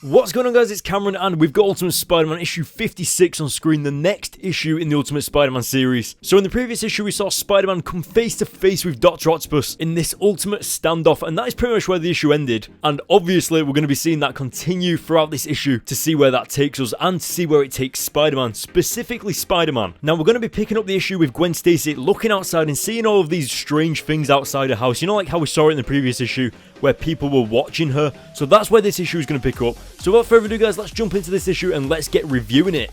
What's going on, guys? It's Cameron, and we've got Ultimate Spider-Man issue 56 on screen, the next issue in the Ultimate Spider-Man series. So in the previous issue, we saw Spider-Man come face to face with Dr. Octopus in this ultimate standoff, and that is pretty much where the issue ended. And obviously, we're going to be seeing that continue throughout this issue to see where that takes us and to see where it takes Spider-Man, specifically Spider-Man. Now, we're going to be picking up the issue with Gwen Stacy looking outside and seeing all of these strange things outside her house. You know, like how we saw it in the previous issue, where people were watching her. So that's where this issue is going to pick up. So without further ado, guys, let's jump into this issue and let's get reviewing it.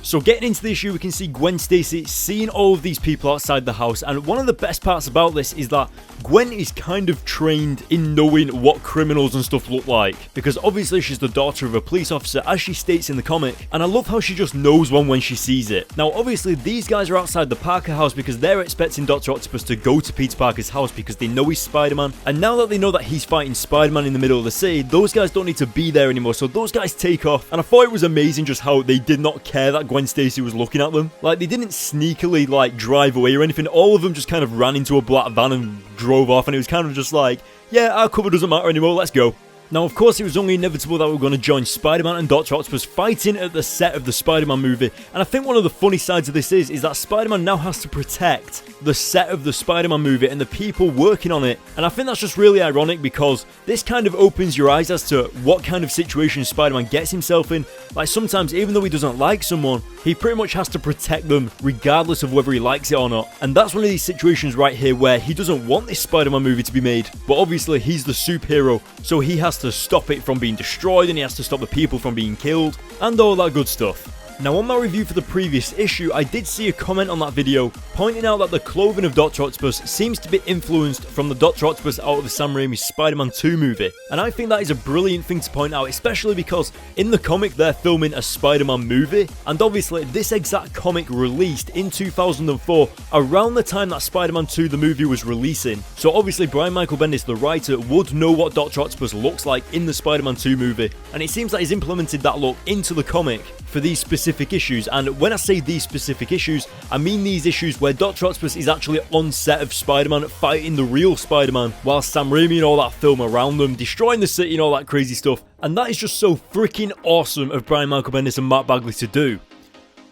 So getting into the issue, we can see Gwen Stacy seeing all of these people outside the house, and one of the best parts about this is that Gwen is kind of trained in knowing what criminals and stuff look like, because obviously she's the daughter of a police officer, as she states in the comic, and I love how she just knows one when she sees it. Now obviously these guys are outside the Parker house because they're expecting Dr. Octopus to go to Peter Parker's house because they know he's Spider-Man, and now that they know that he's fighting Spider-Man in the middle of the city, those guys don't need to be there anymore, so those guys take off. And I thought it was amazing just how they did not care that Gwen Stacy was looking at them. Like, they didn't sneakily like drive away or anything. All of them just kind of ran into a black van and drove off, and it was kind of just like, yeah, our cover doesn't matter anymore, let's go. Now, of course, it was only inevitable that we were going to join Spider-Man and Dr. Octopus fighting at the set of the Spider-Man movie. And I think one of the funny sides of this is that Spider-Man now has to protect the set of the Spider-Man movie and the people working on it. And I think that's just really ironic because this kind of opens your eyes as to what kind of situation Spider-Man gets himself in. Like, sometimes, even though he doesn't like someone, he pretty much has to protect them regardless of whether he likes it or not. And that's one of these situations right here where he doesn't want this Spider-Man movie to be made, but obviously he's the superhero, so he has to stop it from being destroyed, and he has to stop the people from being killed, and all that good stuff. Now, on my review for the previous issue, I did see a comment on that video pointing out that the clothing of Dr. Octopus seems to be influenced from the Dr. Octopus out of the Sam Raimi Spider-Man 2 movie. And I think that is a brilliant thing to point out, especially because in the comic they're filming a Spider-Man movie, and obviously this exact comic released in 2004 around the time that Spider-Man 2 the movie was releasing. So obviously Brian Michael Bendis, the writer, would know what Dr. Octopus looks like in the Spider-Man 2 movie, and it seems that he's implemented that look into the comic for these specific issues. And when I say these specific issues, I mean these issues where Dr. Octopus is actually on set of Spider-Man fighting the real Spider-Man, while Sam Raimi and all that film around them, destroying the city and all that crazy stuff. And that is just so freaking awesome of Brian Michael Bendis and Matt Bagley to do.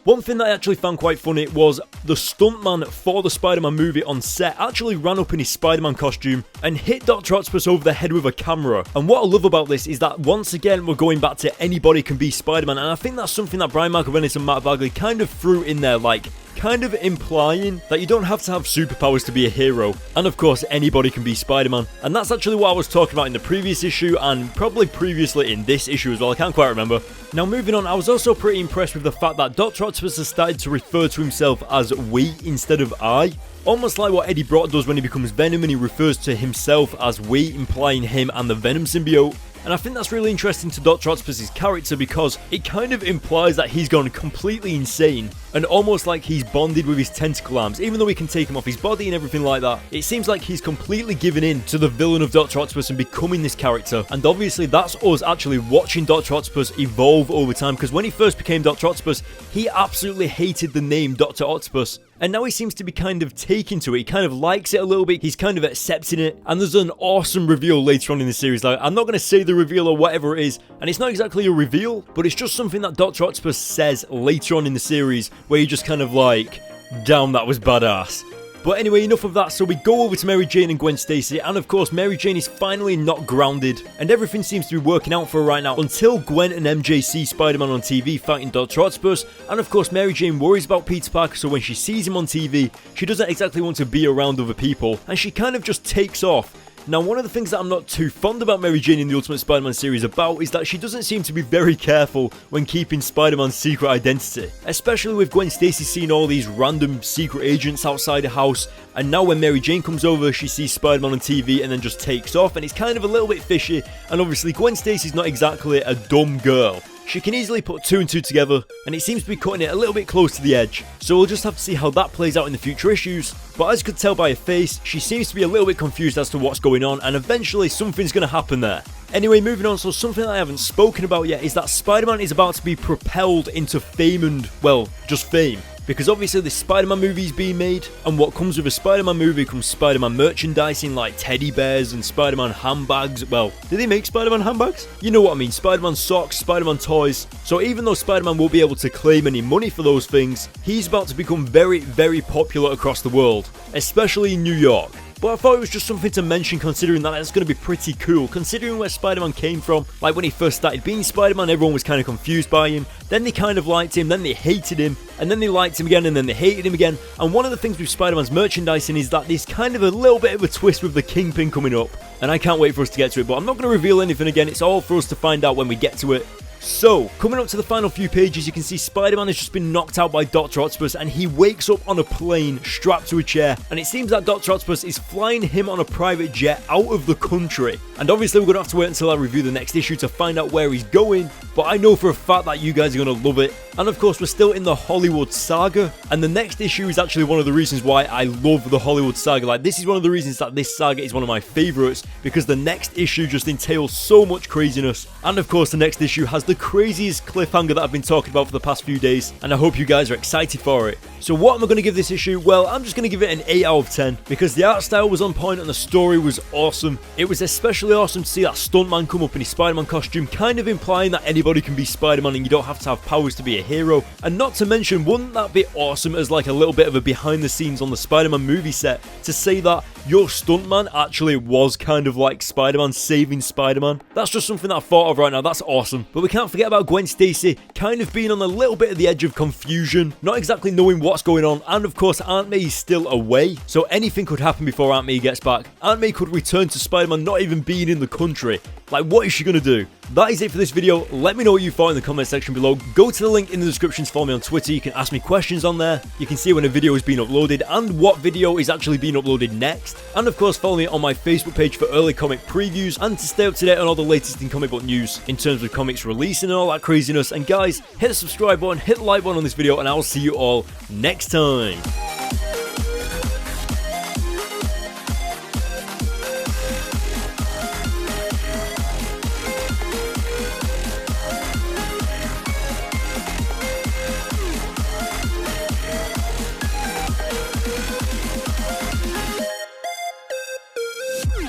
One thing that I actually found quite funny was the stuntman for the Spider-Man movie on set actually ran up in his Spider-Man costume and hit Dr. Octopus over the head with a camera. And what I love about this is that once again we're going back to anybody can be Spider-Man, and I think that's something that Brian Michael Bendis and Matt Bagley kind of threw in there, like kind of implying that you don't have to have superpowers to be a hero, and of course anybody can be Spider-Man. And that's actually what I was talking about in the previous issue and probably previously in this issue as well, I can't quite remember. Now moving on, I was also pretty impressed with the fact that Dr. Octopus has started to refer to himself as we instead of I. Almost like what Eddie Brock does when he becomes Venom and he refers to himself as we, implying him and the Venom symbiote. And I think that's really interesting to Dr. Octopus's character because it kind of implies that he's gone completely insane and almost like he's bonded with his tentacle arms. Even though he can take him off his body and everything like that, it seems like he's completely given in to the villain of Dr. Octopus and becoming this character. And obviously that's us actually watching Dr. Octopus evolve over time, because when he first became Dr. Octopus, he absolutely hated the name Dr. Octopus. And now he seems to be kind of taken to it. He kind of likes it a little bit. He's kind of accepting it. And there's an awesome reveal later on in the series. Like, I'm not going to say the reveal or whatever it is. And it's not exactly a reveal, but it's just something that Dr. Octopus says later on in the series, where he just kind of like, damn, that was badass. But anyway, enough of that, so we go over to Mary Jane and Gwen Stacy, and of course Mary Jane is finally not grounded, and everything seems to be working out for her right now until Gwen and MJ see Spider-Man on TV fighting Dr. Octopus, and of course Mary Jane worries about Peter Parker, so when she sees him on TV, she doesn't exactly want to be around other people, and she kind of just takes off. Now, one of the things that I'm not too fond about Mary Jane in the Ultimate Spider-Man series about is that she doesn't seem to be very careful when keeping Spider-Man's secret identity. Especially with Gwen Stacy seeing all these random secret agents outside the house, and now when Mary Jane comes over, she sees Spider-Man on TV and then just takes off, and it's kind of a little bit fishy, and obviously Gwen Stacy's not exactly a dumb girl. She can easily put two and two together, and it seems to be cutting it a little bit close to the edge. So we'll just have to see how that plays out in the future issues. But as you could tell by her face, she seems to be a little bit confused as to what's going on, and eventually something's going to happen there. Anyway, moving on, so something that I haven't spoken about yet is that Spider-Man is about to be propelled into fame and, well, just fame. because obviously the Spider-Man movie is being made, and what comes with a Spider-Man movie comes Spider-Man merchandising like teddy bears and Spider-Man handbags. Well, do they make Spider-Man handbags? You know what I mean, Spider-Man socks, Spider-Man toys. So even though Spider-Man won't be able to claim any money for those things, he's about to become very, very popular across the world, especially in New York. But I thought it was just something to mention, considering that that's going to be pretty cool, considering where Spider-Man came from. Like when he first started being Spider-Man, everyone was kind of confused by him, then they kind of liked him, then they hated him, and then they liked him again, and then they hated him again. And one of the things with Spider-Man's merchandising is that there's kind of a little bit of a twist with the Kingpin coming up, and I can't wait for us to get to it, but I'm not going to reveal anything again. It's all for us to find out when we get to it. So, coming up to the final few pages, you can see Spider-Man has just been knocked out by Dr. Octopus, and he wakes up on a plane strapped to a chair, and it seems that Dr. Octopus is flying him on a private jet out of the country. And obviously we're going to have to wait until I review the next issue to find out where he's going, but I know for a fact that you guys are going to love it. And of course, we're still in the Hollywood Saga, and the next issue is actually one of the reasons why I love the Hollywood Saga. Like, this is one of the reasons that this saga is one of my favorites, because the next issue just entails so much craziness. And of course, the next issue has the craziest cliffhanger that I've been talking about for the past few days, and I hope you guys are excited for it. So what am I going to give this issue? Well, I'm just going to give it an 8 out of 10, because the art style was on point and the story was awesome. It was especially awesome to see that stuntman come up in his Spider-Man costume, kind of implying that anybody can be Spider-Man and you don't have to have powers to be a hero. And not to mention, wouldn't that be awesome as like a little bit of a behind the scenes on the Spider-Man movie set, to say that your stuntman actually was kind of like Spider-Man saving Spider-Man? That's just something that I thought of right now. That's awesome. But we can't forget about Gwen Stacy kind of being on a little bit of the edge of confusion, not exactly knowing what's going on, and of course Aunt May is still away, so anything could happen before Aunt May gets back. Aunt May could return to Spider-Man not even being in the country. Like, what is she gonna do? That is it for this video. Let me know what you thought in the comment section below. Go to the link in the description to follow me on Twitter. You can ask me questions on there. You can see when a video is being uploaded and what video is actually being uploaded next. And of course, follow me on my Facebook page for early comic previews and to stay up to date on all the latest in comic book news in terms of comics releasing and all that craziness. And guys, hit the subscribe button, hit the like button on this video, and I will see you all next time.